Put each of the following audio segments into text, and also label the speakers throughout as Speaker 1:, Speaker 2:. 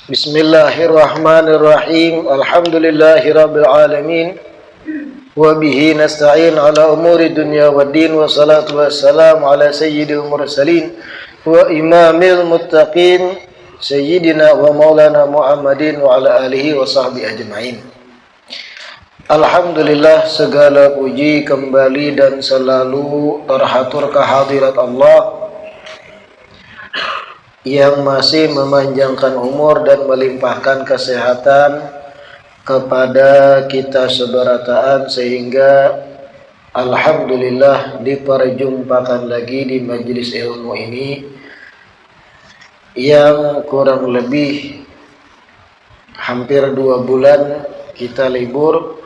Speaker 1: Bismillahirrahmanirrahim. Alhamdulillahirabbil alamin. Wa bihi nasta'in ala umuri dunya waddin, wassalatu wassalamu ala sayyidil mursalin wa imamil muttaqin sayyidina wa maulana Muhammadin wa ala alihi wa sahbihi ajma'in. Alhamdulillah, segala puji kembali dan selalu terhatur kehadirat Allah yang masih memanjangkan umur dan melimpahkan kesehatan kepada kita seberataan, sehingga alhamdulillah diperjumpakan lagi di majelis ilmu ini yang kurang lebih hampir 2 bulan kita libur.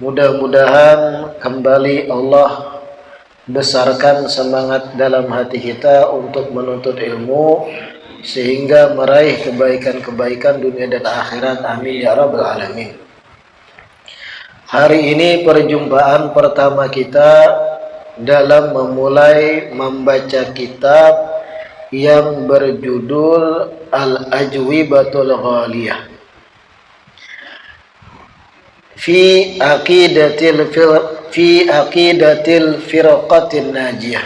Speaker 1: Mudah-mudahan kembali Allah besarkan semangat dalam hati kita untuk menuntut ilmu sehingga meraih kebaikan-kebaikan dunia dan akhirat. Amin ya rabbal alamin. Hari ini perjumpaan pertama kita dalam memulai membaca kitab yang berjudul Al-Ajwibatul Ghaliyah fi aqidatil firqatin najiyah.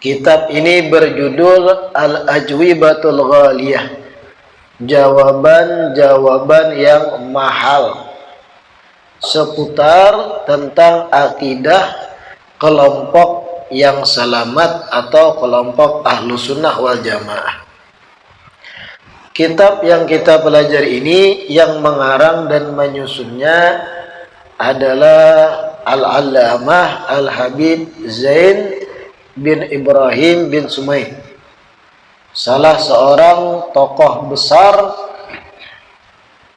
Speaker 1: Kitab ini berjudul Al-Ajwibatul Ghaliyah, jawaban-jawaban yang mahal seputar tentang akidah kelompok yang selamat atau kelompok Ahlus Sunnah wal Jamaah. Kitab yang kita pelajari ini yang mengarang dan menyusunnya adalah Al-Allamah Al-Habib Zain bin Ibrahim bin Sumaid, salah seorang tokoh besar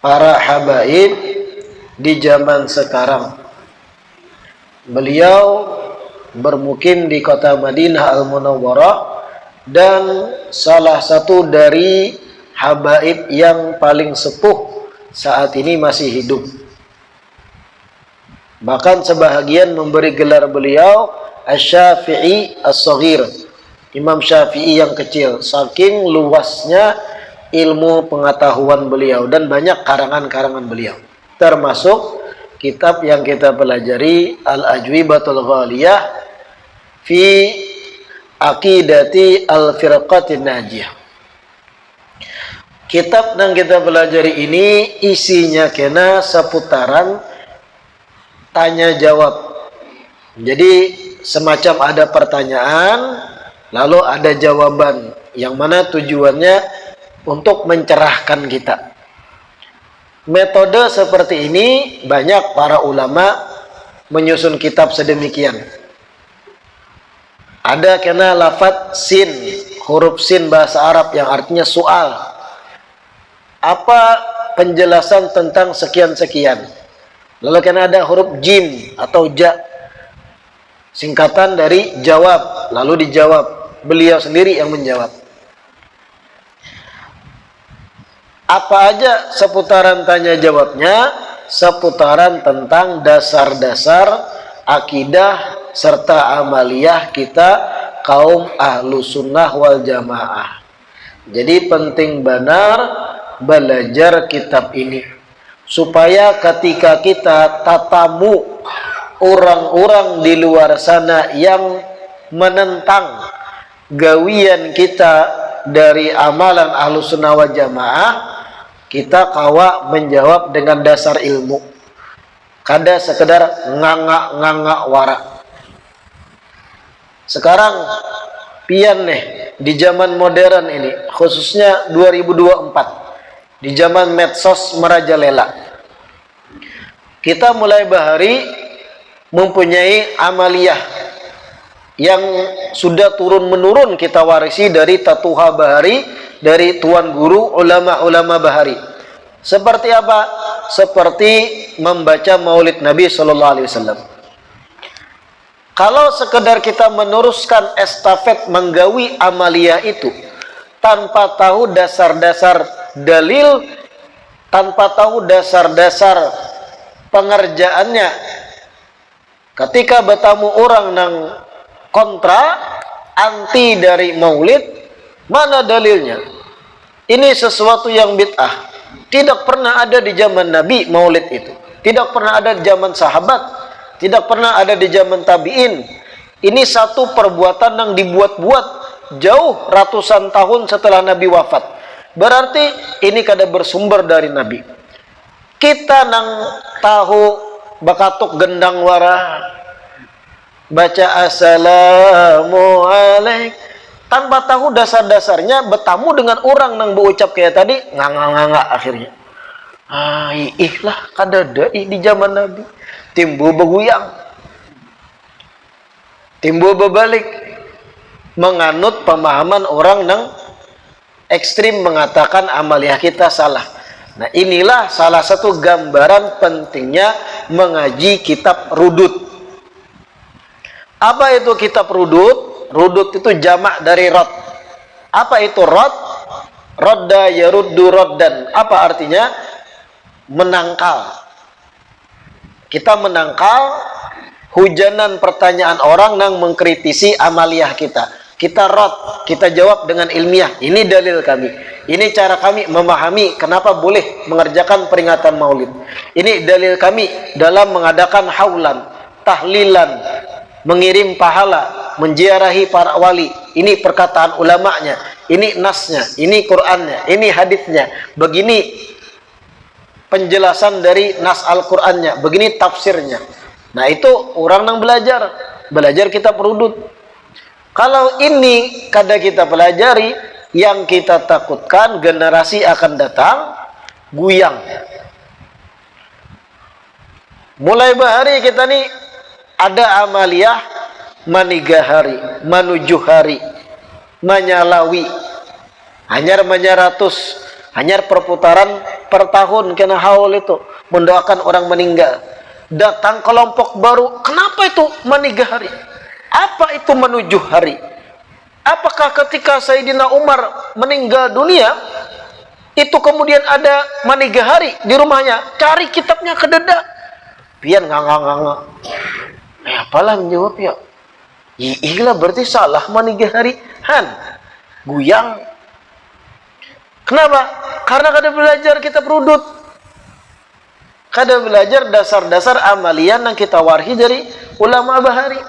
Speaker 1: para habaib di zaman sekarang. Beliau bermukim di kota Madinah Al-Munawwarah dan salah satu dari habaib yang paling sepuh saat ini masih hidup. Bahkan sebahagian memberi gelar beliau Asy-Syafi'i As-Shaghir, Imam Syafi'i yang kecil, saking luasnya ilmu pengetahuan beliau dan banyak karangan-karangan beliau, termasuk kitab yang kita pelajari Al-Ajwibatul Ghaliyah fi aqidati al-firqatin najiyah. Kitab yang kita pelajari ini isinya kena seputaran tanya jawab. Jadi semacam ada pertanyaan lalu ada jawaban, yang mana tujuannya untuk mencerahkan kita. Metode seperti ini banyak para ulama menyusun kitab sedemikian. Ada kena lafaz sin, huruf sin bahasa Arab yang artinya soal. Apa penjelasan tentang sekian-sekian. Lalu kena ada huruf jim atau ja, singkatan dari jawab, lalu dijawab. Beliau sendiri yang menjawab. Apa aja seputaran tanya jawabnya? Seputaran tentang dasar-dasar akidah serta amaliyah kita kaum Ahlus Sunnah wal Jamaah. Jadi penting benar belajar kitab ini supaya ketika kita tatamu orang-orang di luar sana yang menentang gawian kita dari amalan Ahlus Sunnah wal Jamaah, kita kawa menjawab dengan dasar ilmu, kada sekedar nganga-nganga warak. Sekarang pian nih di zaman modern ini, khususnya 2024, di zaman medsos merajalela, kita mulai bahari mempunyai amaliyah yang sudah turun-menurun kita warisi dari Tatuha Bahari, dari Tuan Guru ulama-ulama Bahari. Seperti apa? Seperti membaca Maulid Nabi Sallallahu Alaihi Wasallam. Kalau sekedar kita meneruskan estafet menggawi amaliyah itu tanpa tahu dasar-dasar dalil, tanpa tahu dasar-dasar pengerjaannya, ketika bertamu orang nang kontra anti dari maulid, mana dalilnya? Ini sesuatu yang bid'ah. Tidak pernah ada di zaman Nabi maulid itu. Tidak pernah ada di zaman sahabat. Tidak pernah ada di zaman tabi'in. Ini satu perbuatan yang dibuat-buat jauh ratusan tahun setelah Nabi wafat. Berarti ini kada bersumber dari Nabi. Kita nang tahu bakatuk gendang wara, baca assalamualaikum, tanpa tahu dasar-dasarnya, bertamu dengan orang nang berucap kayak tadi, nganga akhirnya. Lah kada dai di zaman Nabi. Timbul beguyang, timbul berbalik, menganut pemahaman orang nang ekstrim mengatakan amaliyah kita salah. Nah, inilah salah satu gambaran pentingnya mengaji kitab rudud. Apa itu kitab rudud? Rudud itu jamak dari rod. Apa itu rod? Rodda yaruddu roddan. Apa artinya? Menangkal. Kita menangkal hujanan pertanyaan orang yang mengkritisi amaliyah kita. Kita rod, kita jawab dengan ilmiah. Ini dalil kami. Ini cara kami memahami kenapa boleh mengerjakan peringatan maulid. Ini dalil kami dalam mengadakan haulan, tahlilan, mengirim pahala, menziarahi para wali. Ini perkataan ulamanya, ini nasnya, ini Qur'annya, ini hadisnya. Begini penjelasan dari nas Al-Qur'annya, begini tafsirnya. Nah, itu orang yang belajar kitab rudud. Kalau ini kada kita pelajari, yang kita takutkan generasi akan datang guyang. Mulai bahari kita nih ada amaliyah manigahari, manujuhari, manyalawi, hanyar manyaratus, hanyar perputaran per tahun kena haul itu mendoakan orang meninggal. Datang kelompok baru, kenapa itu manigahari? Apa itu manujuhari? Apakah ketika Sayyidina Umar meninggal dunia, itu kemudian ada manigahari di rumahnya? Cari kitabnya kededa. Pian nganga. Apalah menjawab ya? Iya berarti salah manigahari. Guyang. Kenapa? Karena kada belajar kitab rudud. Kada belajar dasar-dasar amalian yang kita warhi dari ulama bahari.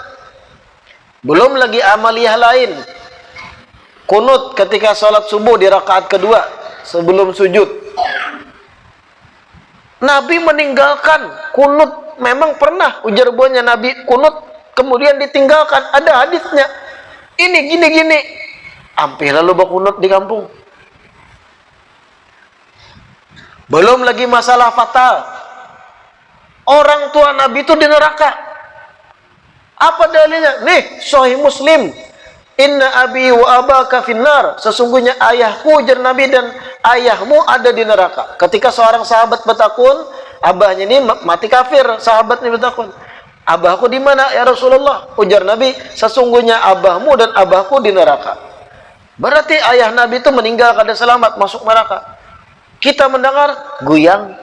Speaker 1: Belum lagi amaliyah lain. Kunut ketika sholat subuh di rakaat kedua sebelum sujud. Nabi meninggalkan kunut. Memang pernah ujar buahnya Nabi kunut kemudian ditinggalkan. Ada hadisnya. Ini gini-gini. Ampih lalu berkunut di kampung. Belum lagi masalah fatal. Orang tua Nabi itu di neraka. Apa dalilnya? Nih, Sahih Muslim. Inna abi wa abaka finnar. Sesungguhnya ayahku, ujar Nabi, dan ayahmu ada di neraka. Ketika seorang sahabat bertakun, abahnya ini mati kafir. Sahabat ini bertakun, abahku di mana ya Rasulullah? Ujar Nabi, sesungguhnya abahmu dan abahku di neraka. Berarti ayah Nabi itu meninggal kada selamat, masuk neraka. Kita mendengar guyang.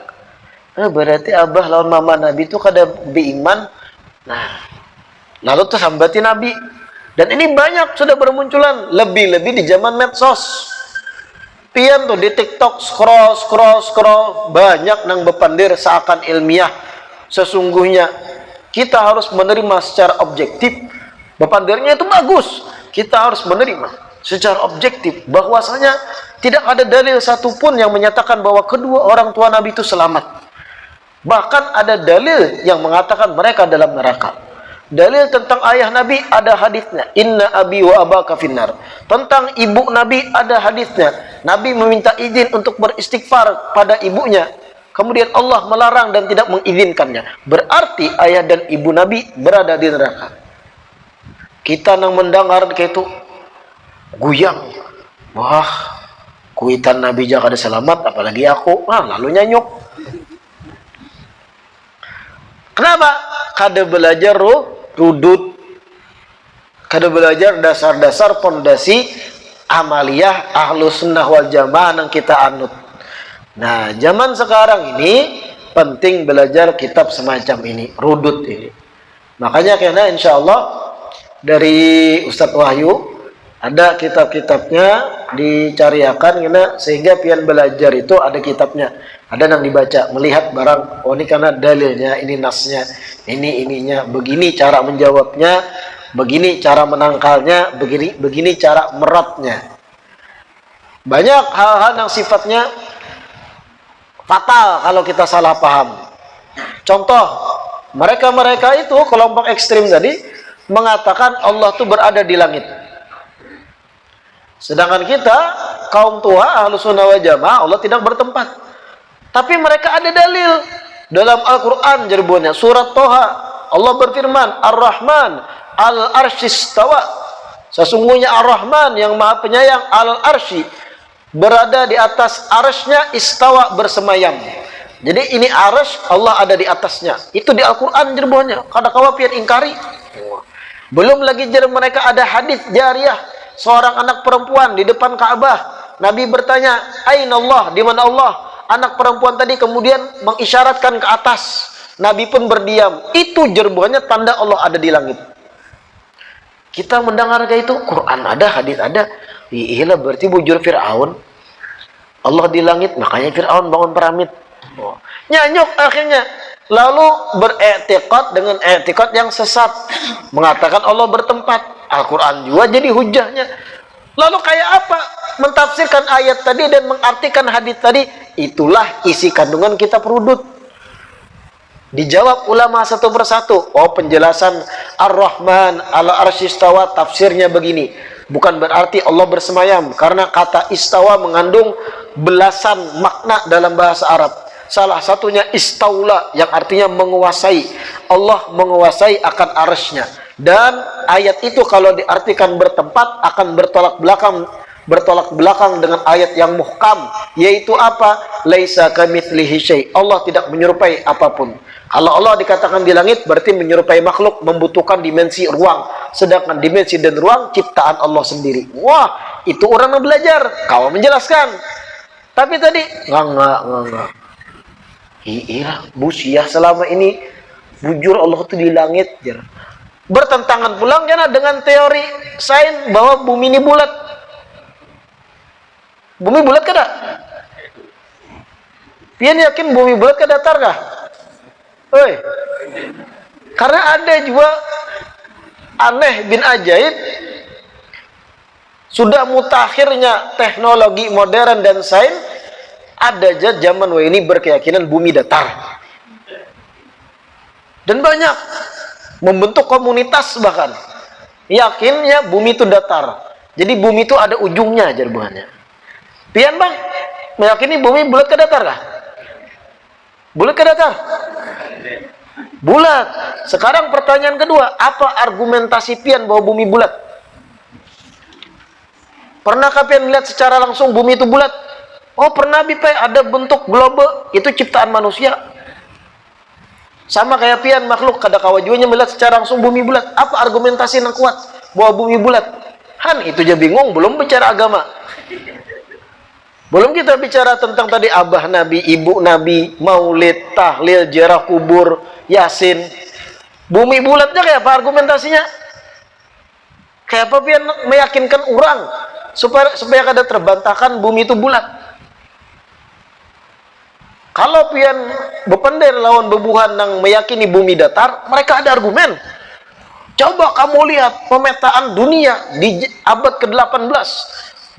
Speaker 1: Berarti abah lawan mama Nabi itu kada beriman. Nah, lalu tersambati Nabi. Dan ini banyak sudah bermunculan. Lebih-lebih di zaman medsos. Pian tuh di TikTok scroll. Banyak nang bepandir seakan ilmiah. Sesungguhnya kita harus menerima secara objektif. Bepandirnya itu bagus. Kita harus menerima secara objektif. Bahwasanya tidak ada dalil satupun yang menyatakan bahwa kedua orang tua Nabi itu selamat. Bahkan ada dalil yang mengatakan mereka dalam neraka. Dalil tentang ayah Nabi ada hadisnya. Inna abi wa abaka finnar. Tentang ibu Nabi ada hadisnya. Nabi meminta izin untuk beristighfar pada ibunya. Kemudian Allah melarang dan tidak mengizinkannya. Berarti ayah dan ibu Nabi berada di neraka. Kita nang mendengar kayak itu guyang. Wah, kuitan Nabi jaga ada selamat, apalagi aku. Lalu nyanyuk. Kenapa? Kada belajar rudud. Kada belajar dasar-dasar pondasi amaliyah ahlus sunnah wal jamaah yang kita anut. Nah, zaman sekarang ini penting belajar kitab semacam ini, rudud ini. Makanya karena insya Allah dari Ustadz Wahyu Ada kitab-kitabnya dicariakan sehingga pian belajar itu ada kitabnya, ada yang dibaca, melihat barang, oh ini karena dalilnya, ini nasnya, ini ininya, begini cara menjawabnya, begini cara menangkalnya, begini cara meratnya. Banyak hal-hal yang sifatnya fatal kalau kita salah paham. Contoh, mereka-mereka itu kelompok ekstrim tadi mengatakan Allah itu berada di langit. Sedangkan kita, kaum tua, Ahlus Sunnah wal Jamaah, Allah tidak bertempat. Tapi mereka ada dalil. Dalam Al-Quran jerbonya, surat Toha, Allah berfirman, Ar-Rahman, Al-Arshistawa. Sesungguhnya Ar-Rahman yang maha penyayang, Al-Arshi, berada di atas arsy-Nya, istawa, bersemayam. Jadi ini arsy, Allah ada di atasnya. Itu di Al-Quran jerbonya. Kada kawa pian ingkari. Belum lagi mereka ada hadis jariyah, seorang anak perempuan di depan Ka'bah. Nabi bertanya, "Aina Allah?" Di mana Allah? Anak perempuan tadi kemudian mengisyaratkan ke atas. Nabi pun berdiam. Itu jerbohnya tanda Allah ada di langit. Kita mendengar kayak itu, Quran ada, hadis ada. Iyalah berarti bujur Fir'aun. Allah di langit, makanya Fir'aun bangun piramid. Nyanyuk akhirnya. Lalu beriktikad dengan iktikad yang sesat, mengatakan Allah bertempat. Al-Quran juga jadi hujahnya. Lalu kayak apa mentafsirkan ayat tadi dan mengartikan hadis tadi? Itulah isi kandungan kitab Rudud. Dijawab ulama satu persatu. Oh, penjelasan Ar-Rahman ala arsyistawa tafsirnya begini. Bukan berarti Allah bersemayam, karena kata istawa mengandung belasan makna dalam bahasa Arab. Salah satunya istaula, yang artinya menguasai. Allah menguasai akan arsy-Nya. Dan ayat itu kalau diartikan bertempat akan bertolak belakang dengan ayat yang muhkam, yaitu apa? Laisa kamitslihi syai'. Allah tidak menyerupai apapun. Kalau Allah dikatakan di langit, berarti menyerupai makhluk, membutuhkan dimensi ruang. Sedangkan dimensi dan ruang ciptaan Allah sendiri. Wah, itu orang yang belajar. Kau menjelaskan. Tapi tadi enggak. Iya, busiah selama ini bujur Allah itu di langit. Bertentangan pulang dengan teori sains bahwa bumi ini bulat. Bumi bulat kada? Pian yakin bumi bulat kada datar kah? Oi. Karena ada juga aneh bin ajaib, sudah mutakhirnya teknologi modern dan sains, ada aja zaman ini berkeyakinan bumi datar. Dan banyak membentuk komunitas bahkan yakinnya bumi itu datar. Jadi bumi itu ada ujungnya jarbuannya. Pian bang, meyakini bumi bulat ke datar kah? Bulat ke datar? Bulat. Sekarang pertanyaan kedua, apa argumentasi pian bahwa bumi bulat? Pernahkah pian melihat secara langsung bumi itu bulat? Oh pernah Bipai, ada bentuk globe, itu ciptaan manusia. Sama kayak pian makhluk, kada kawajuannya melihat secara langsung bumi bulat. Apa argumentasi yang kuat bahwa bumi bulat? Han, itu aja bingung, belum bicara agama. Belum kita bicara tentang tadi abah Nabi, ibu Nabi, maulid, tahlil, ziarah kubur, yasin. Bumi bulatnya kayak apa argumentasinya? Kayak apa pian meyakinkan orang supaya kada terbantahkan bumi itu bulat? Kalau pian bepender lawan bebuhan yang meyakini bumi datar, mereka ada argumen. Coba kamu lihat pemetaan dunia di abad ke-18.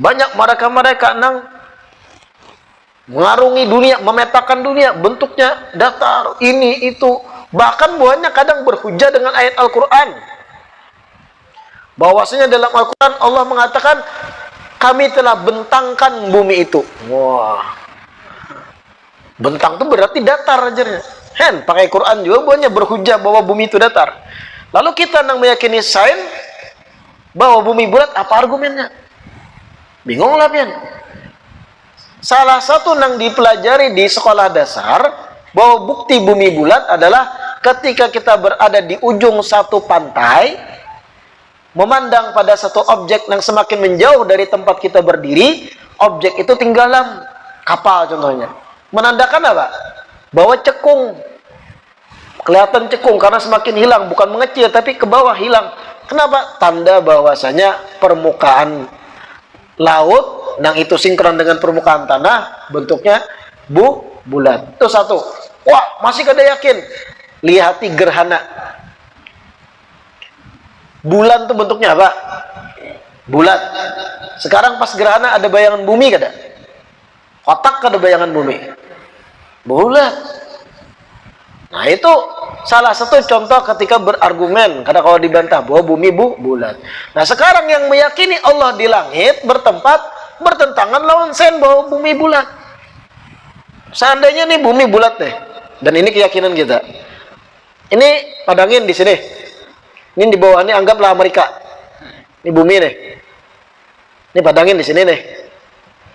Speaker 1: Banyak mereka-mereka yang mengarungi dunia, memetakan dunia, bentuknya datar, ini, itu. Bahkan buahnya kadang berhujah dengan ayat Al-Quran. Bahwasanya dalam Al-Quran Allah mengatakan, kami telah bentangkan bumi itu. Wah. Bentang itu berarti datar aja. Hen, pakai Quran juga buahnya berhujah bahwa bumi itu datar. Lalu kita yang meyakini sains bahwa bumi bulat, apa argumennya? Bingung lah pian. Salah satu yang dipelajari di sekolah dasar bahwa bukti bumi bulat adalah ketika kita berada di ujung satu pantai, memandang pada satu objek yang semakin menjauh dari tempat kita berdiri, objek itu tinggalan kapal contohnya. Menandakan apa? Bahwa cekung, kelihatan cekung karena semakin hilang, bukan mengecil tapi ke bawah hilang. Kenapa? Tanda bahwasanya permukaan laut yang itu sinkron dengan permukaan tanah bentuknya bulat. Itu satu. Wah, masih kada yakin? Lihati gerhana. Bulan itu bentuknya apa? Bulat. Sekarang pas gerhana ada bayangan bumi kada? Kotak kada bayangan bumi? Bulat. Nah, itu salah satu contoh ketika berargumen karena kalau dibantah bahwa bumi bulat. Nah, sekarang yang meyakini Allah di langit bertempat bertentangan lawan sen bahwa bumi bulat. Seandainya nih bumi bulat deh, dan ini keyakinan kita. Ini padangin di sini. Ini di bawah ini anggaplah Amerika. Ini bumi nih. Ini padangin di sini nih.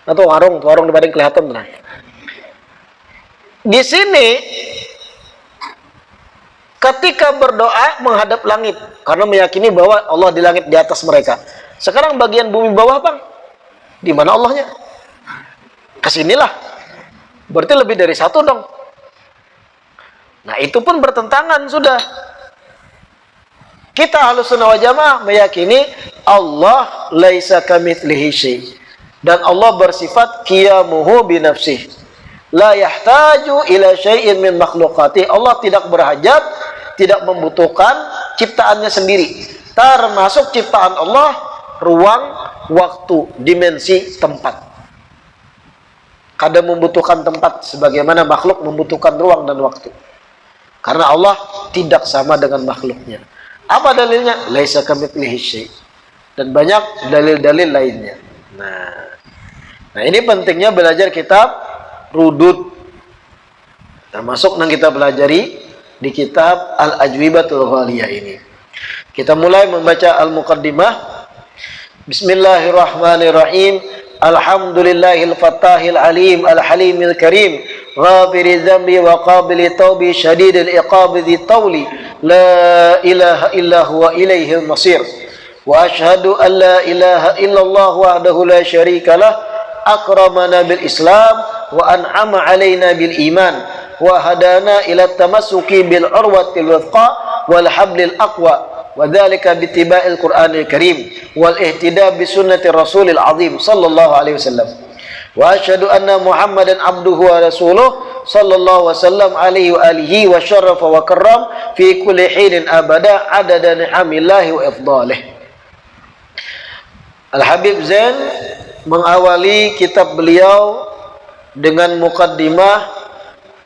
Speaker 1: Atau warung di padang kelihatan tenang. Di sini ketika berdoa menghadap langit karena meyakini bahwa Allah di langit di atas mereka. Sekarang bagian bumi bawah, Bang. Di mana Allahnya? Kesinilah. Berarti lebih dari satu dong. Nah, itu pun bertentangan sudah. Kita Ahlussunnah wal Jamaah meyakini Allah laisa kamitslihi syai'. Dan Allah bersifat qiyamuhu bi nafsihi. La yahtaju ila syai'in min makhluqati. Allah tidak berhajat, tidak membutuhkan ciptaannya sendiri. Termasuk ciptaan Allah, ruang, waktu, dimensi, tempat. Kada membutuhkan tempat sebagaimana makhluk membutuhkan ruang dan waktu. Karena Allah tidak sama dengan makhluknya. Apa dalilnya? Laisa kamitslihi syai'. Dan banyak dalil-dalil lainnya. Nah, ini pentingnya belajar kitab Rudud. Termasuk yang kita pelajari di kitab Al-Ajwibatul Ghaliyah ini. Kita mulai membaca Al-Muqaddimah. Bismillahirrahmanirrahim. Alhamdulillahil Fattahil Alim Al-Halimil Karim. Ghafiri dzambi wa qabili taubi syadidil iqabi dzi tauli. La ilaha illa huwa ilaihil masir. Wa ashhadu an la ilaha illallah wahdahu la syarika lah. Akramana bil Islam wa an'ama alaina bil iman. وهدانا إلى التمسك بالعروة الوثقى والحبل الأقوى وذلك باتباع القرآن الكريم والاهتداء بسنة الرسول العظيم صلى الله عليه وسلم وأشهد أن محمدا عبده ورسوله صلى الله وسلم عليه وآله وشرف وكرم في كل حين أبدا عدد نعم الله وإفضاله. Al-Habib Zain mengawali kitab beliau dengan muqaddimah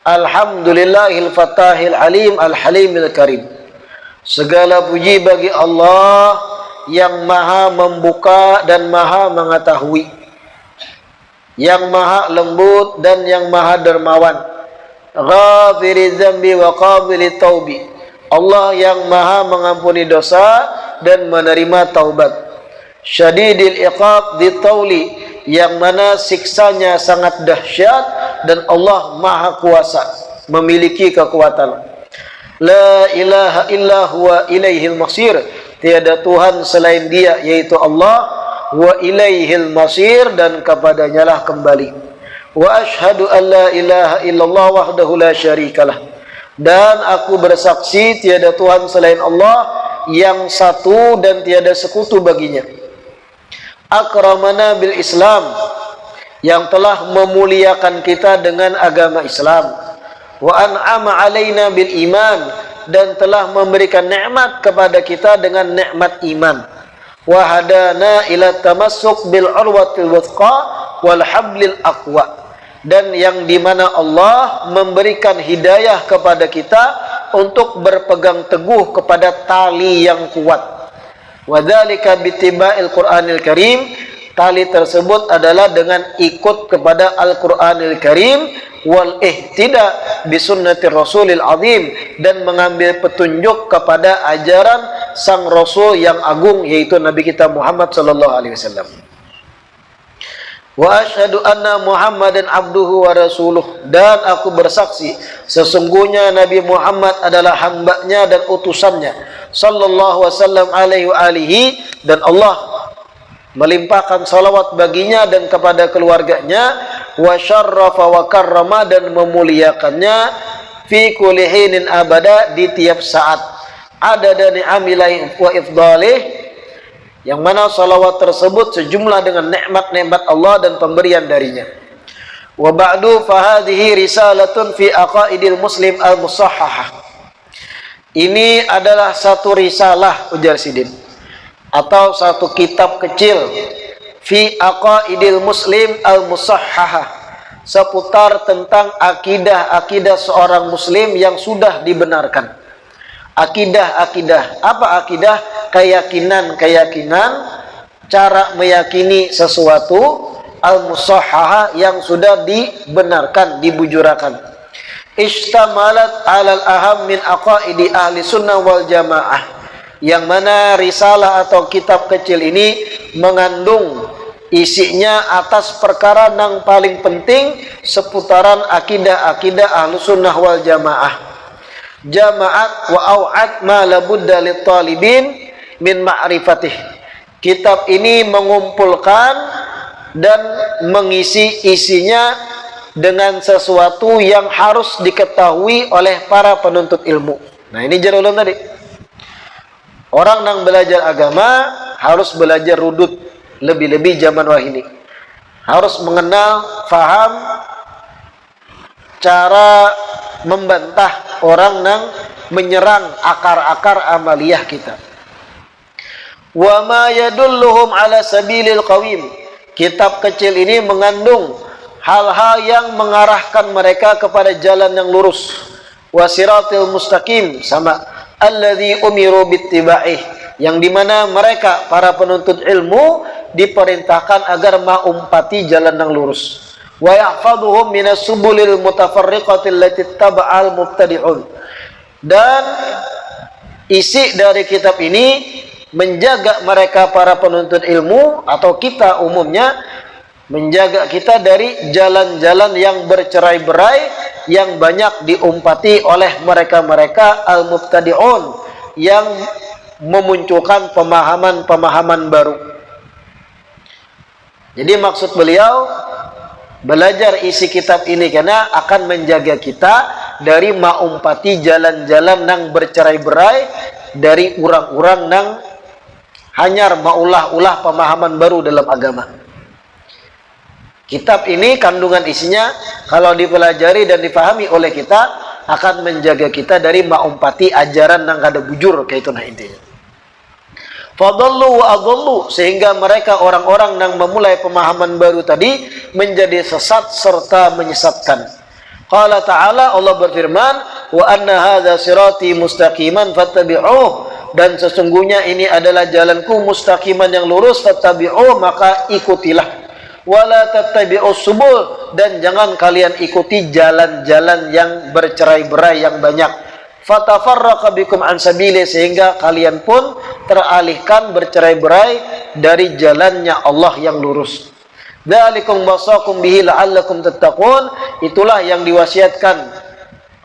Speaker 1: Alhamdulillahil Fattahil Alim Al-Halimil Karim. Segala puji bagi Allah yang maha membuka dan maha mengetahui, yang maha lembut dan yang maha dermawan. Ghafiri dzambi wa qabili taubi. Allah yang maha mengampuni dosa dan menerima taubat. Syadidil iqab di tauli, yang mana siksanya sangat dahsyat dan Allah maha kuasa, memiliki kekuatan. La ilaha illa huwa ilaihil masir. Tiada Tuhan selain Dia, yaitu Allah. Wa ilaihil masir, dan kepadanya lah kembali. Wa ashhadu an la ilaha illallah wahdahu la syarikalah. Dan aku bersaksi tiada Tuhan selain Allah yang satu dan tiada sekutu baginya. Akramana bil Islam, yang telah memuliakan kita dengan agama Islam. Wa an'ama alaina bil iman, dan telah memberikan nikmat kepada kita dengan nikmat iman. Wa hadana ila tamassuk bil urwatil wuthqa wal hablil aqwa, dan yang dimana Allah memberikan hidayah kepada kita untuk berpegang teguh kepada tali yang kuat. Wa dzalika bitiba'il Qur'anil Karim. Tali tersebut adalah dengan ikut kepada Al-Qur'anil Karim, wal ihtida bi sunnatir Rasulil Azim, dan mengambil petunjuk kepada ajaran sang Rasul yang agung, yaitu Nabi kita Muhammad sallallahu alaihi wasallam. Wa asyhadu anna Muhammadan abduhu wa rasuluh, dan aku bersaksi sesungguhnya Nabi Muhammad adalah hambanya dan utusannya sallallahu wasallam alaihi wa alihi, dan Allah melimpahkan salawat baginya dan kepada keluarganya. Wa syarrafa wa karrama, dan memuliakannya fi kulli hinin abada, di tiap saat. adada ni'amillahi wa ifdalih, yang mana salawat tersebut sejumlah dengan nikmat-nikmat Allah dan pemberian darinya. Wa ba'du fahadhihi risalatun fi aqaidil muslim al-musahhahah. Ini adalah satu risalah, ujar Sidin, atau satu kitab kecil, fi aqaidil muslim al-musahhahah, seputar tentang akidah-akidah seorang muslim yang sudah dibenarkan. Akidah-akidah, apa akidah? Keyakinan-keyakinan, cara meyakini sesuatu, al-musahhahah, yang sudah dibenarkan, dibujurakan. Ishtamalat alal aham min aqaidi ahli sunnah wal jamaah, yang mana risalah atau kitab kecil ini mengandung isinya atas perkara yang paling penting seputaran akidah-akidah ahli sunnah wal jamaah. Jama'at wa au'at ma labudda lit talibin min ma'rifatih. Kitab ini mengumpulkan dan mengisi isinya dengan sesuatu yang harus diketahui oleh para penuntut ilmu. Nah, ini jarulun tadi. Orang yang belajar agama harus belajar rudud, lebih-lebih zaman wahini. Harus mengenal, faham cara membantah orang yang menyerang akar-akar amaliyah kita. Wa ma yadulluhum ala sabilil qawim. Kitab kecil ini mengandung hal-hal yang mengarahkan mereka kepada jalan yang lurus. Wasiratil mustaqim, sama alladzi umiru bittiba'ih, yang dimana mereka para penuntut ilmu diperintahkan agar mengumpati jalan yang lurus. Wa yahfaduhum minas subulil mutafarriqatil lati taba'al mubtadi'un. Dan isi dari kitab ini menjaga mereka para penuntut ilmu atau kita umumnya, menjaga kita dari jalan-jalan yang bercerai-berai yang banyak diumpati oleh mereka-mereka al-mubtadi'un, yang memunculkan pemahaman-pemahaman baru. Jadi maksud beliau belajar isi kitab ini karena akan menjaga kita dari maumpati jalan-jalan yang bercerai-berai dari orang-orang yang hanyar maulah-ulah pemahaman baru dalam agama. Kitab ini kandungan isinya kalau dipelajari dan dipahami oleh kita akan menjaga kita dari maumpati ajaran yang kada bujur, kayak itu nah intinya. Fadallu wa adallu, sehingga mereka orang-orang yang memulai pemahaman baru tadi menjadi sesat serta menyesatkan. Qala ta'ala, Allah berfirman, wa anna hadza sirati mustaqiman fattabi'uh, dan sesungguhnya ini adalah jalanku mustaqiman yang lurus, fattabi'uh, maka ikutilah. Wala tattabi'us subul, dan jangan kalian ikuti jalan-jalan yang bercerai-berai yang banyak. Fatafarraqa bikum an sabili, sehingga kalian pun teralihkan bercerai-berai dari jalannya Allah yang lurus. Dzalikum wasaqum bihi la'allakum tattaqun, itulah yang diwasiatkan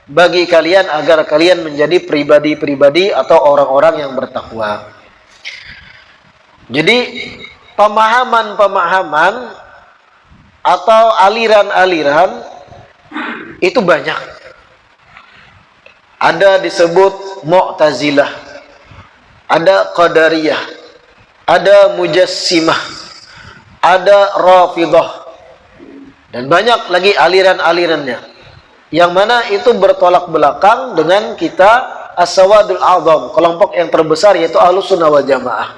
Speaker 1: bagi kalian agar kalian menjadi pribadi-pribadi atau orang-orang yang bertakwa. Jadi pemahaman-pemahaman atau aliran-aliran itu banyak. Ada disebut Mu'tazilah, ada Qadariyah, ada Mujassimah, ada Rafidah, dan banyak lagi aliran-alirannya, yang mana itu bertolak belakang dengan kita As-Sawadul A'zam, kelompok yang terbesar, yaitu Ahlus Sunnah wal Jamaah.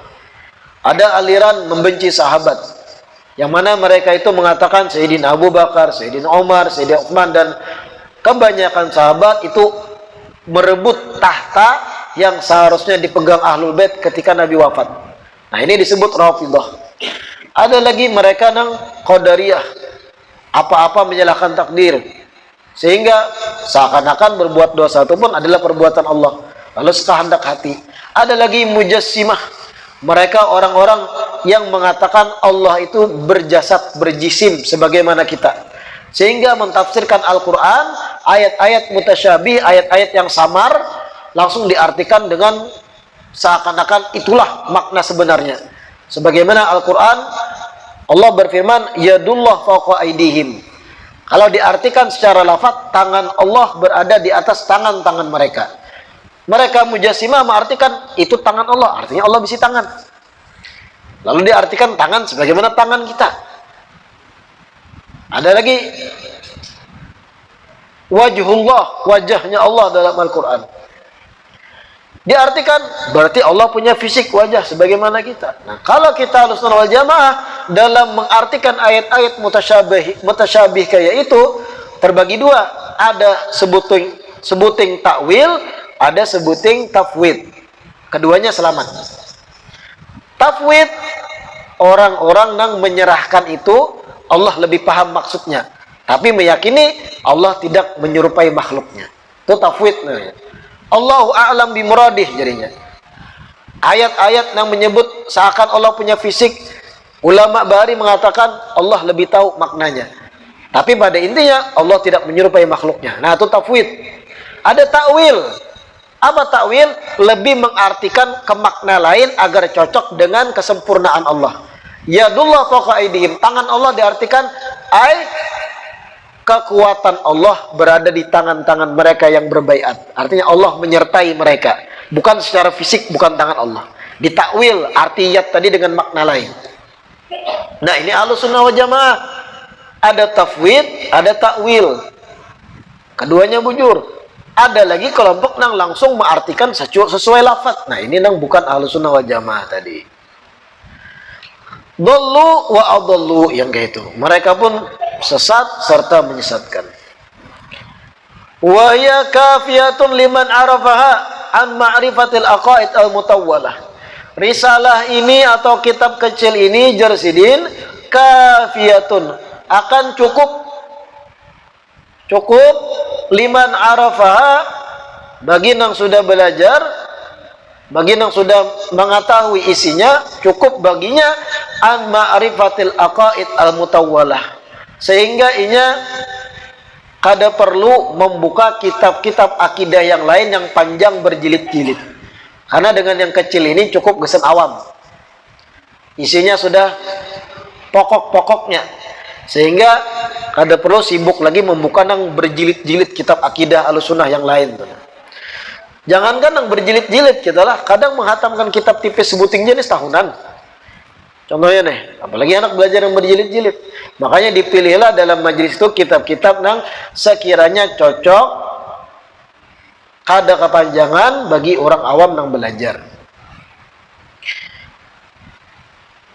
Speaker 1: Ada aliran membenci sahabat, yang mana mereka itu mengatakan Sayyidina Abu Bakar, Sayyidina Umar, Sayyidina Utsman, dan kebanyakan sahabat itu merebut tahta yang seharusnya dipegang Ahlul Bait ketika Nabi wafat. Nah, ini disebut Rafidah. Ada lagi mereka yang Qadariyah, apa-apa menyalahkan takdir, sehingga seakan-akan berbuat dosa itu pun adalah perbuatan Allah, lalu sekehendak hati. Ada lagi Mujassimah, mereka orang-orang yang mengatakan Allah itu berjasad, berjisim sebagaimana kita, sehingga mentafsirkan Al-Quran, ayat-ayat mutasyabih, ayat-ayat yang samar, langsung diartikan dengan seakan-akan itulah makna sebenarnya. Sebagaimana Al-Quran, Allah berfirman, Yadullah fawqa aydihim. Kalau diartikan secara lafaz, tangan Allah berada di atas tangan-tangan mereka. Mereka Mujassimah mengartikan itu tangan Allah, artinya Allah bisa tangan. Lalu diartikan tangan sebagaimana tangan kita. Ada lagi wajhullah, wajahnya Allah dalam Al-Quran. Diartikan berarti Allah punya fisik wajah sebagaimana kita. Nah, kalau kita Ahlussunnah wal Jamaah dalam mengartikan ayat-ayat mutasyabih kayak itu terbagi dua. Ada sebuting takwil, ada sebuting tafwid. Keduanya selamat. Tafwid, orang-orang yang menyerahkan itu Allah lebih paham maksudnya, tapi meyakini Allah tidak menyerupai makhluknya. Itu tafwid namanya. Allahu a'lam bimuradih jadinya. Ayat-ayat yang menyebut seakan Allah punya fisik, ulama bahari mengatakan Allah lebih tahu maknanya. Tapi pada intinya Allah tidak menyerupai makhluknya. Nah, itu tafwid. Ada takwil. Apa takwil? Lebih mengartikan ke makna lain agar cocok dengan kesempurnaan Allah. Yadullah fawqa aydihim. Tangan Allah diartikan kekuatan Allah berada di tangan-tangan mereka yang berbaiat. Artinya Allah menyertai mereka. Bukan secara fisik, bukan tangan Allah. Ditakwil arti yad tadi dengan makna lain. Nah, ini Ahlussunnah wal Jamaah. Ada tafwid, ada takwil. Keduanya bujur. Ada lagi kelompok yang langsung mengartikan sesuai lafaz. Nah, ini yang bukan Ahlussunnah wal Jamaah tadi. Dhallu wa adallu, yang kayak itu. Mereka pun sesat serta menyesatkan. Wa ya kafiyatun liman arafaha an ma'rifatil aqaid al-mutawwalah. Risalah ini atau kitab kecil ini Jarsidin kafiyatun, akan cukup liman arafaha, bagi yang sudah belajar, bagi yang sudah mengetahui isinya, cukup baginya an ma'rifatil aqaid al-mutawwalah, sehingga inya kada perlu membuka kitab-kitab akidah yang lain yang panjang berjilid-jilid. Karena dengan yang kecil ini cukup gesen awam, isinya sudah pokok-pokoknya, sehingga kada perlu sibuk lagi membuka yang berjilid-jilid kitab akidah Ahlussunnah yang lain. Jangankan yang berjilid-jilid, kita lah kadang menghatamkan kitab tipis sebuting jenis tahunan. Contohnya nih, apalagi anak belajar yang berjilid-jilid. Makanya dipilihlah dalam majelis itu kitab-kitab yang sekiranya cocok, kada kepanjangan bagi orang awam yang belajar.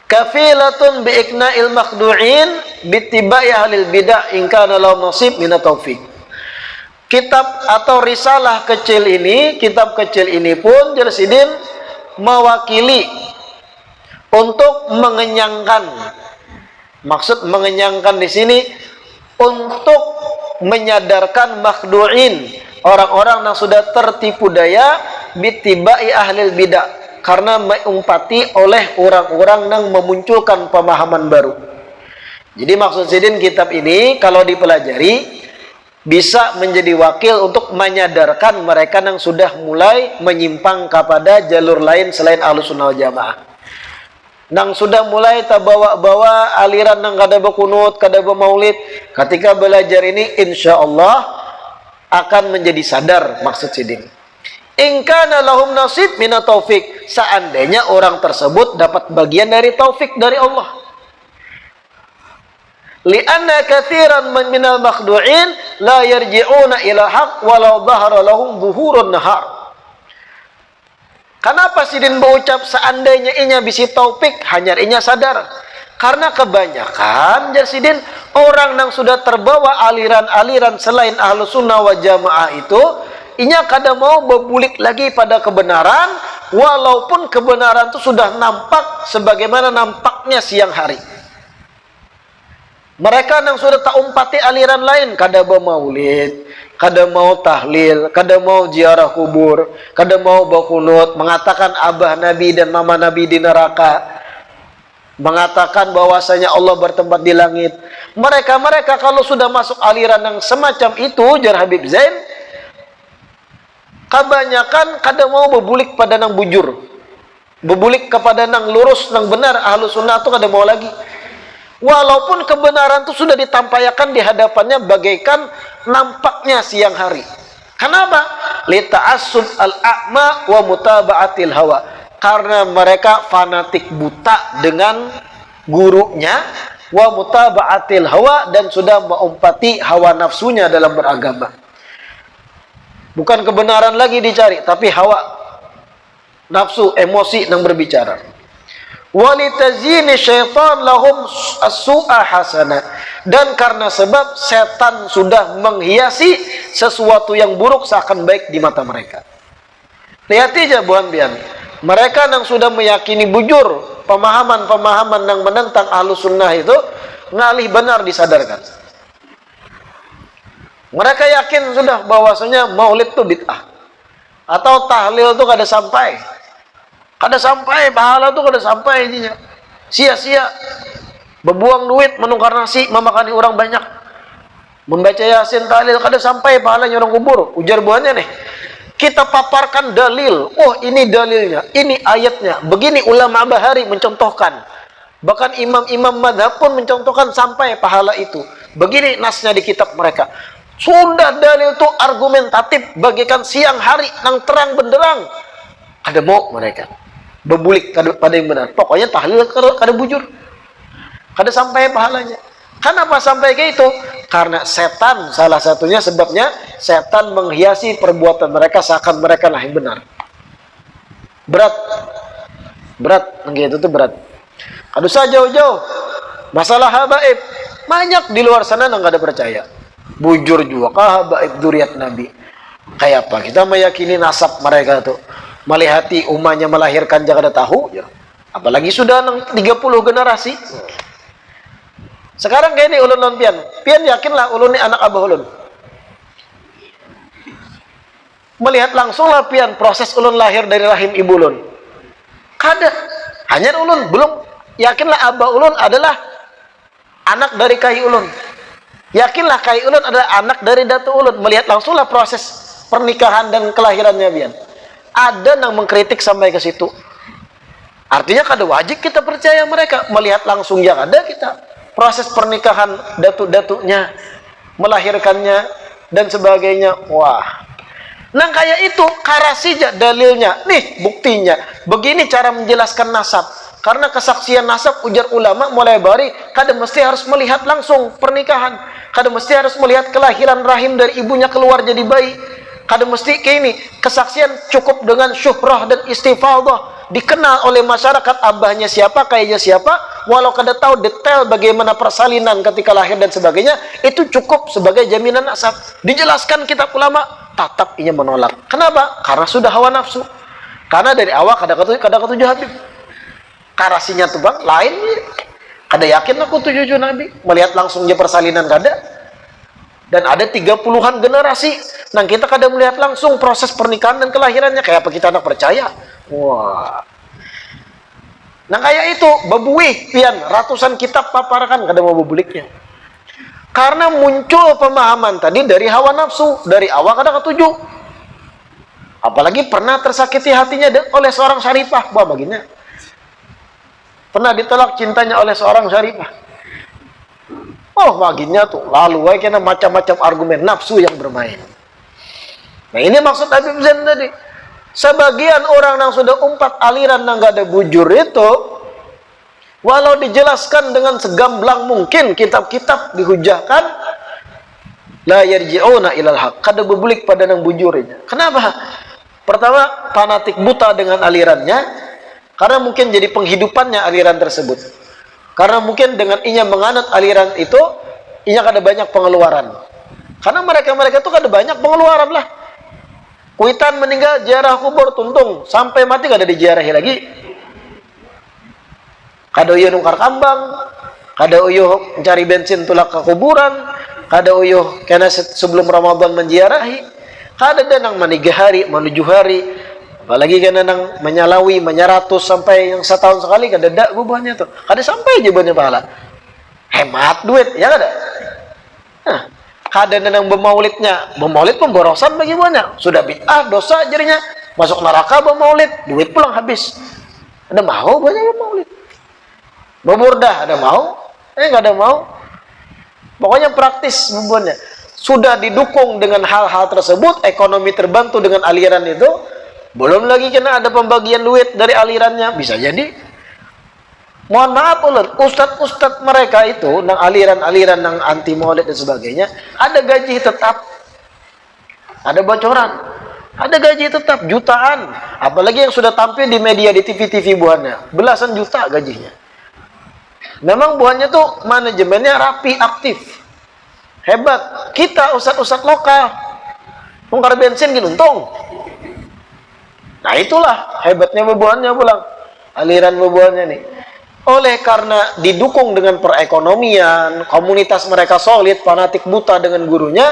Speaker 1: Kafilatun bi'ikna'il makhdu'in bittiba'i ahlil bid'ah in kana lahum nasib min at-taufiq. Kitab atau risalah kecil ini, kitab kecil ini pun Jarsidin mewakili untuk mengenyangkan. Maksud mengenyangkan di sini untuk menyadarkan makhdu'in, orang-orang yang sudah tertipu daya bittiba'i ahlil bid'ah, karena mengumpati oleh orang-orang yang memunculkan pemahaman baru. Jadi maksud Sidin kitab ini kalau dipelajari bisa menjadi wakil untuk menyadarkan mereka yang sudah mulai menyimpang kepada jalur lain selain Ahlussunnah wal Jamaah. Nang sudah mulai terbawa-bawa aliran nang kada berkunut, kada bermaulid, ketika belajar ini insya Allah akan menjadi sadar maksud Sidin. In kana lahum nasib minat taufik, seandainya orang tersebut dapat bagian dari taufik dari Allah. Lianna katsiran minal makhdu'in la yarji'una ila haq walau dhahara lahum dhuhurun nahar. Kenapa Sidin berucap seandainya inya bisi taufik, hanya inya sadar? Karena kebanyakan Jarsidin orang yang sudah terbawa aliran-aliran selain Ahlussunnah wal Jamaah itu inya kada mau berbulik lagi pada kebenaran, walaupun kebenaran itu sudah nampak sebagaimana nampaknya siang hari. Mereka yang sudah tak umpati aliran lain, kada bermaulid, kada mau tahlil, kada mau ziarah kubur, kada mau berkunut, mengatakan abah Nabi dan mama Nabi di neraka, mengatakan bahwasanya Allah bertempat di langit. Mereka kalau sudah masuk aliran yang semacam itu, Jar Habib Zain, kebanyakan kada mau berbulik pada nang bujur, berbulik kepada nang lurus, nang benar. Ahlussunnah itu kada mau lagi, walaupun kebenaran itu sudah ditampakkan di hadapannya bagaikan nampaknya siang hari. Kenapa? Lita'assub al-a'ma wa mutaba'atil hawa. Karena mereka fanatik buta dengan gurunya, wa mutaba'atil hawa, dan sudah mengumpati hawa nafsunya dalam beragama. Bukan kebenaran lagi dicari, tapi hawa nafsu, emosi yang berbicara. Walitazini syaitan lahum as-su'a hasana, dan karena sebab setan sudah menghiasi sesuatu yang buruk seakan baik di mata mereka. Lihat aja buhan bian, mereka yang sudah meyakini bujur pemahaman-pemahaman yang menentang Ahlus Sunnah itu ngalih benar disadarkan. Mereka yakin sudah bahwasanya maulid itu bid'ah, atau tahlil itu kada sampai. Kada sampai, pahala tuh kada sampai intinya. Sia-sia. Berbuang duit, menukar nasi, memakani orang banyak. Membaca Yasin, tahlil, kada sampai pahalanya orang kubur. Ujar buahnya nih, kita paparkan dalil. Oh, ini dalilnya, ini ayatnya. Begini ulama bahari mencontohkan. Bahkan imam-imam madhab pun mencontohkan sampai pahala itu. Begini nasnya di kitab mereka. Sudah dalil itu argumentatif, bagikan siang hari nang terang benderang. Ada mau mereka bebulik pada yang benar. Pokoknya tahlil kada bujur, kada sampai pahalanya. Kenapa sampai kayak itu? Karena setan, salah satunya sebabnya setan menghiasi perbuatan mereka seakan mereka lah yang benar. Berat gitu tuh berat. Kada usah jauh-jauh masalah habaib, banyak di luar sana yang kada percaya. Bujur juga kah habaib dzurriyyat Nabi. Kayak apa kita meyakini nasab mereka tuh? Melihati umatnya melahirkan jangan ada tahu ya. Apalagi sudah 30 generasi. Sekarang kayak ini ulun non pian yakinlah ulun ini anak abah ulun. Melihat langsung lah pian proses ulun lahir dari rahim ibu ulun. Kada. Hanya ulun belum yakinlah abah ulun adalah anak dari kai ulun. Yakinlah kai ulun adalah anak dari datu ulun. Melihat langsung lah proses pernikahan dan kelahirannya pian. Ada yang mengkritik sampai ke situ. Artinya kada wajib kita percaya mereka. Melihat langsung yang ada kita proses pernikahan datuk-datuknya, melahirkannya dan sebagainya. Wah, nah kayak itu karasija dalilnya. Nih buktinya. Begini cara menjelaskan nasab. Karena kesaksian nasab ujar ulama mulai bari kada mesti harus melihat langsung pernikahan. Kada mesti harus melihat kelahiran rahim dari ibunya keluar jadi bayi. Kada mesti kayak ini, kesaksian cukup dengan syuhrah dan istifadah, dikenal oleh masyarakat abahnya siapa, kayaknya siapa, walau kada tahu detail bagaimana persalinan ketika lahir dan sebagainya, itu cukup sebagai jaminan nasab. Dijelaskan kitab ulama, tetap ia menolak. Kenapa? Karena sudah hawa nafsu. Karena dari awal kada ketujuh Habib. Karasinya tuh bang, lain. Kada yakin aku tujuh Nabi. Melihat langsung dia persalinan kada. Dan ada 30-an generasi. Nah kita kadang melihat langsung proses pernikahan dan kelahirannya. Kayak apa kita anak percaya? Wah. Nah kayak itu. Babuih, pian. Ratusan kitab paparkan. Kadang mau bebuliknya. Karena muncul pemahaman tadi dari hawa nafsu. Dari awal kadang ketujuh. Apalagi pernah tersakiti hatinya oleh seorang syarifah. Wah baginya. Pernah ditolak cintanya oleh seorang syarifah. Oh baginya tuh lalu kena macam-macam argumen nafsu yang bermain. Nah ini maksud Habib Zain tadi. Sebagian orang yang sudah umpat aliran yang gak ada bujur itu, walau dijelaskan dengan segamblang mungkin kitab-kitab dihujahkan, la yarji'una ilal haq, kada berbulik pada yang bujurnya. Kenapa? Pertama fanatik buta dengan alirannya, karena mungkin jadi penghidupannya aliran tersebut. Karena mungkin dengan inya menganut aliran itu, inya kada banyak pengeluaran. Karena mereka itu kada banyak pengeluaran lah. Kuitan meninggal, ziarah kubur tuntung. Sampai mati kada diziarahi lagi. Kada uyuh nungkar kambang. Kada uyuh mencari bensin tulak ke kuburan. Kada uyuh kena sebelum Ramadan menziarahi. Kada ada nang manigah hari, menuju hari. Apalagi kan nang menyalawi, menyaratus sampai yang setahun sekali kada ada buahnya tuh. Kada sampai aja buahnya pahala. Hemat duit, ya kada? Nah, kada nang bermaulidnya. Bermaulid pemborosan bagi buahnya. Sudah bid'ah, dosa jadinya. Masuk neraka bermaulid, duit pulang habis. Ada mau buahnya bermaulid. Berburdah, ada mau? Kada mau. Pokoknya praktis buahnya. sudah didukung dengan hal-hal tersebut, ekonomi terbantu dengan aliran itu, belum lagi kena ada pembagian duit dari alirannya, bisa jadi. Mohon maaf ulun, ustadz-ustadz mereka itu, nang aliran-aliran nang anti maulid dan sebagainya, ada gaji tetap, ada bocoran, ada gaji tetap jutaan, apalagi yang sudah tampil di media, di TV-TV buahnya, belasan juta gajinya. Memang buahnya tuh manajemennya rapi, aktif. Hebat. Kita ustadz-ustadz lokal bongkar bensin gitu untung. Nah itulah hebatnya bebuannya pulang. Aliran bebuannya nih. Oleh karena didukung dengan perekonomian, komunitas mereka solid, fanatik buta dengan gurunya,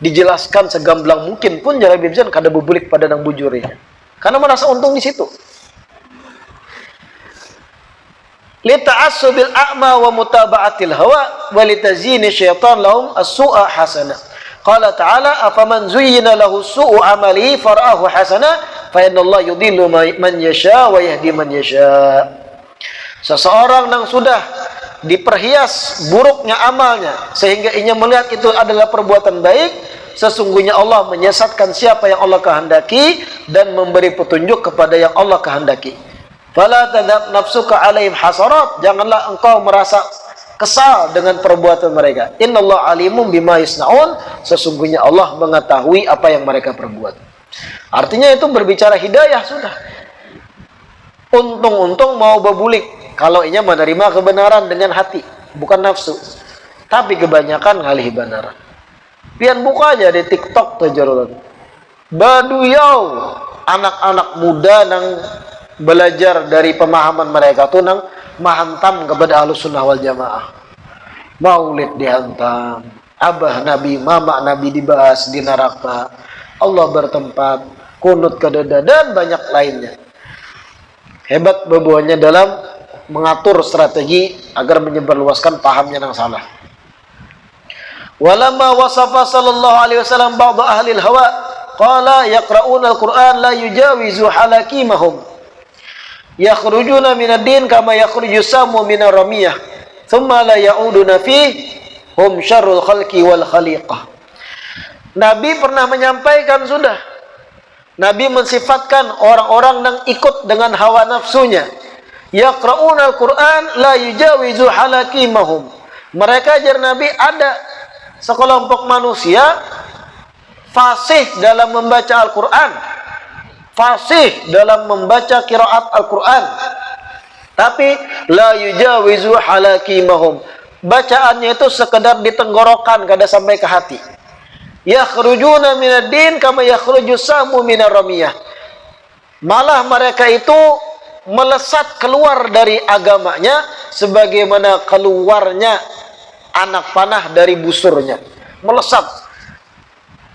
Speaker 1: dijelaskan segamblang mungkin pun jalan bensin kada bebulik pada nang bujurinya. Karena merasa untung di situ. Lita'assubil a'ma wa mutaba'atil hawa wa litazini syaitan lahum as-su'a hasana. Qala ta'ala afaman zuyyina lahu su'u amali fara'ahu hasana fa innallaha yudhillu man yasha wa yahdi man yasha. Seseorang yang sudah diperhias buruknya amalnya sehingga ia melihat itu adalah perbuatan baik, sesungguhnya Allah menyesatkan siapa yang Allah kehendaki dan memberi petunjuk kepada yang Allah kehendaki. Fala tadab nafsuka alaihim hasarat, janganlah engkau merasa kesal dengan perbuatan mereka. Innallaha alimun bima yasnaun, sesungguhnya Allah mengetahui apa yang mereka perbuat. Artinya itu berbicara hidayah sudah. Untung-untung mau bebulik kalau ia menerima kebenaran dengan hati, bukan nafsu. Tapi kebanyakan ngalih benaran. Pian buka aja di TikTok tuh jarulan. Baduyau, anak-anak muda nang belajar dari pemahaman mereka tuh nang mahantam kepada Ahlussunnah wal Jamaah. Maulid dihantam, abah Nabi, mama Nabi dibahas di neraka, Allah bertempat, kunut kedada dan banyak lainnya. Hebat bebuannya dalam mengatur strategi agar menyebarluaskan pahamnya yang salah. Walamma wasafa sallallahu alaihi wasallam ba'd ahli al-hawa qala yaqra'una al-Qur'an la yujawizu halakimahum yakhrujuna minad din kama yakhruju samu minar ramiyah thumma la ya'uduna fi hum syarrul khalqi wal khaliqah. Nabi pernah menyampaikan sudah. Nabi mensifatkan orang-orang yang ikut dengan hawa nafsunya. Yaqra'una al-Qur'an la yujawizu halakimahum. Mereka ajar Nabi ada sekelompok manusia fasih dalam membaca Al-Qur'an, fasih dalam membaca qiraat Al-Quran, tapi la yujawizu halakimahum, bacaannya itu sekedar di tenggorokan, kada sampai ke hati. Yakhrujuna minad din kama yakhruju samu minar ramiyah, malah mereka itu melesat keluar dari agamanya sebagaimana keluarnya anak panah dari busurnya, melesat.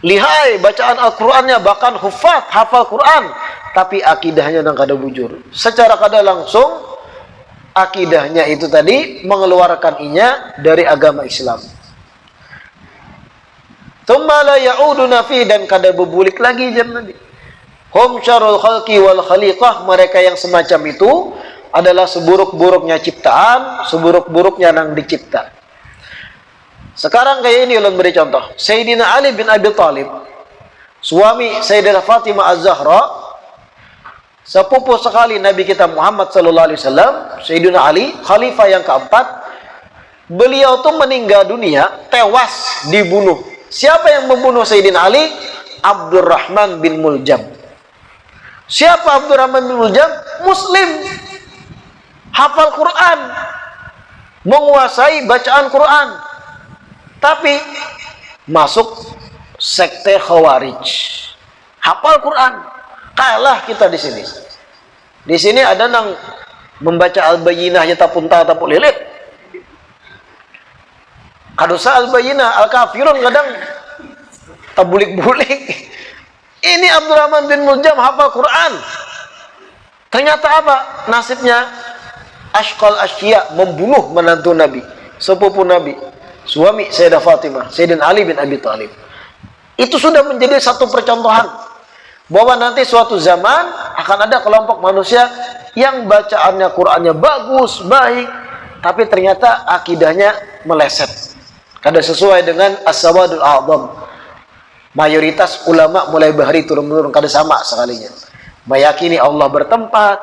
Speaker 1: Lihai bacaan Al-Qur'annya, bahkan hufat, hafal Quran, tapi akidahnya nang kada bujur. Secara kada langsung akidahnya itu tadi mengeluarkan inya dari agama Islam. Tsumma la ya'uduna fi, dan kada bebulik lagi jam Nabi. Hum syarrul khalqi wal khaliqah, mereka yang semacam itu adalah seburuk-buruknya ciptaan, seburuk-buruknya nang dicipta. Sekarang kayak ini ulun beri contoh. Sayyidina Ali bin Abi Thalib, suami Sayyidah Fatimah Az-Zahra, sepupu sekali Nabi kita Muhammad sallallahu alaihi wasallam, Sayyidina Ali, khalifah yang keempat, beliau tuh meninggal dunia, tewas dibunuh. Siapa yang membunuh Sayyidina Ali? Abdurrahman bin Muljam. Siapa Abdurrahman bin Muljam? Muslim, hafal Quran, menguasai bacaan Quran, tapi masuk sekte Khawarij, hafal Quran. Kalah kita di sini. Di sini ada nang membaca Al-Bayyinahnya tapunta tapuk lilit. Kadosa Al-Bayyinah, Al-Kafirun kadang tabulik-bulik. Ini Abdurrahman bin Muljam hafal Quran. Ternyata apa nasibnya? Ashqal asyiya, membunuh menantu Nabi, sepupu Nabi, suami Sayyidah Fatimah, Sayyidina Ali bin Abi Thalib. Itu sudah menjadi satu percontohan bahwa nanti suatu zaman akan ada kelompok manusia yang bacaannya Qur'annya bagus, baik, tapi ternyata akidahnya meleset. Kada sesuai dengan as-sawadul a'zam. Mayoritas ulama mulai bahari turun-menurun kada sama sekalinya. Meyakini Allah bertempat,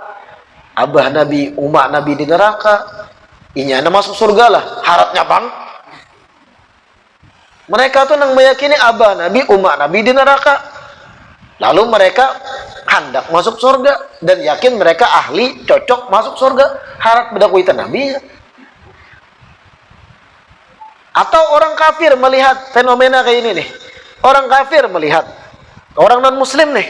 Speaker 1: abah Nabi, umat Nabi di neraka, inyana masuk surga lah, harapnya bang. Mereka tuh nang meyakini abah Nabi, umat Nabi di neraka. Lalu mereka hendak masuk surga dan yakin mereka ahli, cocok masuk surga. Harap berdakwaitan Nabi. Atau orang kafir melihat fenomena kayak ini nih. Orang kafir melihat, orang non-muslim nih,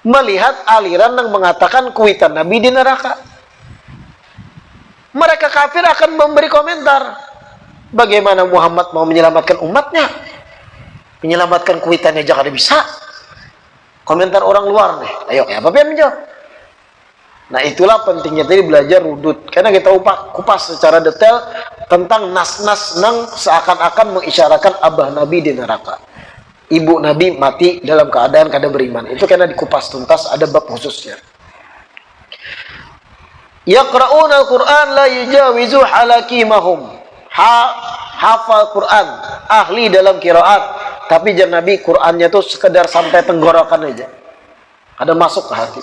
Speaker 1: melihat aliran yang mengatakan kuitan Nabi di neraka. Mereka kafir akan memberi komentar. Bagaimana Muhammad mau menyelamatkan umatnya? Menyelamatkan kuitannya jangan bisa. Komentar orang luar nih. Ayo, apa yang menjawab? Nah, itulah pentingnya tadi belajar rudud. Karena kita kupas secara detail tentang nas-nas yang seakan-akan mengisyaratkan abah Nabi di neraka. Ibu Nabi mati dalam keadaan kada beriman. Itu karena dikupas tuntas, ada bab khususnya. Yaqra'una al-Qur'an la yujawizu halakimahum. Hafal Quran, ahli dalam qiraat, tapi jangan Nabi Qur'annya tuh sekedar sampai tenggorokan aja. Ada masuk ke hati.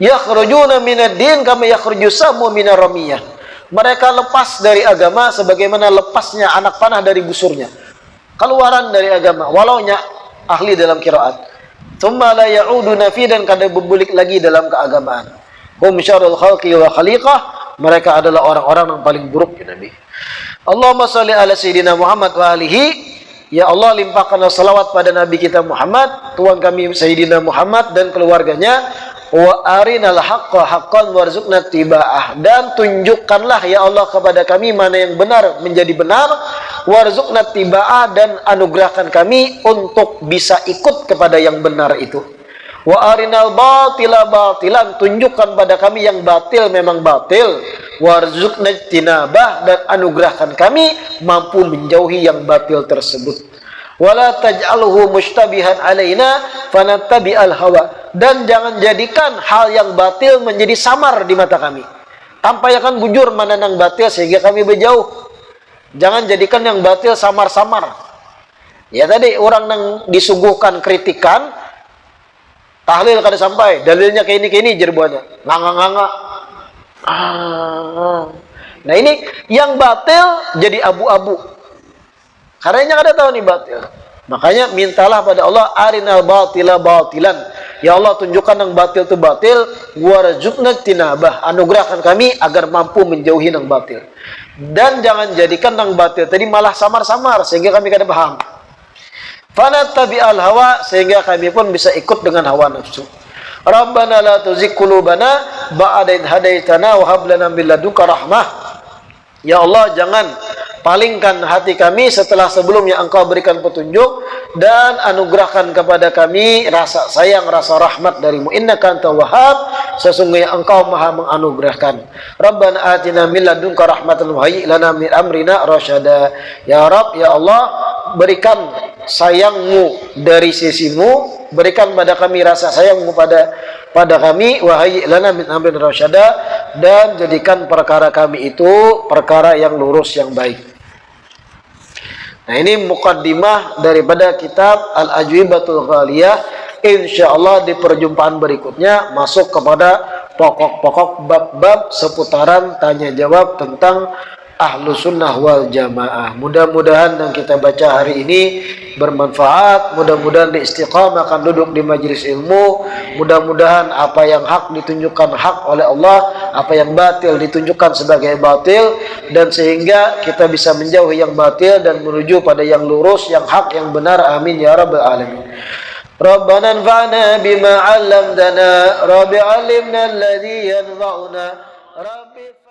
Speaker 1: Yakhrujuna minad din kama yakhruju samu minar ramiyah. Mereka lepas dari agama sebagaimana lepasnya anak panah dari busurnya. Keluaran dari agama walaunya ahli dalam qiraat. Tsumma la ya'uduna fi dan kada berbulik lagi dalam keagamaan. Hum syarrul khalqi wa khaliqah. Mereka adalah orang-orang yang paling buruk ya Nabi. Allahumma shalli ala sayyidina Muhammad wa alihi. Ya Allah, limpahkanlah salawat pada Nabi kita Muhammad, Tuhan kami Sayyidina Muhammad dan keluarganya. Wa arinal haqqa haqqan warzuqna tiba'ah. Dan tunjukkanlah ya Allah kepada kami mana yang benar menjadi benar, warzuqna tiba'ah, dan anugerahkan kami untuk bisa ikut kepada yang benar itu. Wa arinal batila batilan, tunjukkan pada kami yang batil memang batil, warzuqna tinabah, dan anugerahkan kami mampu menjauhi yang batil tersebut. Wala taj'alhu mushtabihan alaina fanattabi'al hawa, dan jangan jadikan hal yang batil menjadi samar di mata kami. Tampakkan bujur mana yang batil sehingga kami berjauh. Jangan jadikan yang batil samar-samar. Ya tadi orang yang disuguhkan kritikan, tahlil kada sampai, dalilnya kayak ini jerbuannya, nganga-nganga. Nah ini yang batil jadi abu-abu. Karena kada tahu nih batil. Makanya mintalah pada Allah, arinal batila batilan. Ya Allah, tunjukkan yang batil itu batil, warzuqna tinabah, anugerahkan kami agar mampu menjauhi yang batil. Dan jangan jadikan yang batil tadi malah samar-samar sehingga kami kada paham. Fanattabi'al hawa, sehingga kami pun bisa ikut dengan hawa nafsu. Rabbana la tuzigh qulubana ba'da idh hadaitana wa hab lana min ladunka rahmah. Ya Allah, jangan palingkan hati kami setelah sebelumnya Engkau berikan petunjuk, dan anugerahkan kepada kami rasa sayang, rasa rahmat darimu. Innaka antal wahhab, sesungguhnya Engkau maha menganugerahkan. Rabbana atina min ladunka rahmatan wa hayyi lana min amrina rasyada. Ya Rabb, ya Allah, berikan sayangmu dari sisimu, berikan pada kami rasa sayangmu pada kami, wahai lana min amrin rasyada, dan jadikan perkara kami itu perkara yang lurus, yang baik. Nah ini muqaddimah daripada kitab Al-Ajwibatul Ghaliyah. Insyaallah di perjumpaan berikutnya masuk kepada pokok-pokok bab-bab seputaran tanya jawab tentang ahlu sunnah wal jamaah. Mudah-mudahan yang kita baca hari ini bermanfaat, mudah-mudahan diistiqamahkan duduk di majelis ilmu, mudah-mudahan apa yang hak ditunjukkan hak oleh Allah, apa yang batil ditunjukkan sebagai batil, dan sehingga kita bisa menjauhi yang batil dan menuju pada yang lurus, yang hak, yang benar. Amin ya rabbal alamin. Rabbana anfa'na bima 'allamtana, Rabbi 'allimna alladhi yanfa'una, Rabbi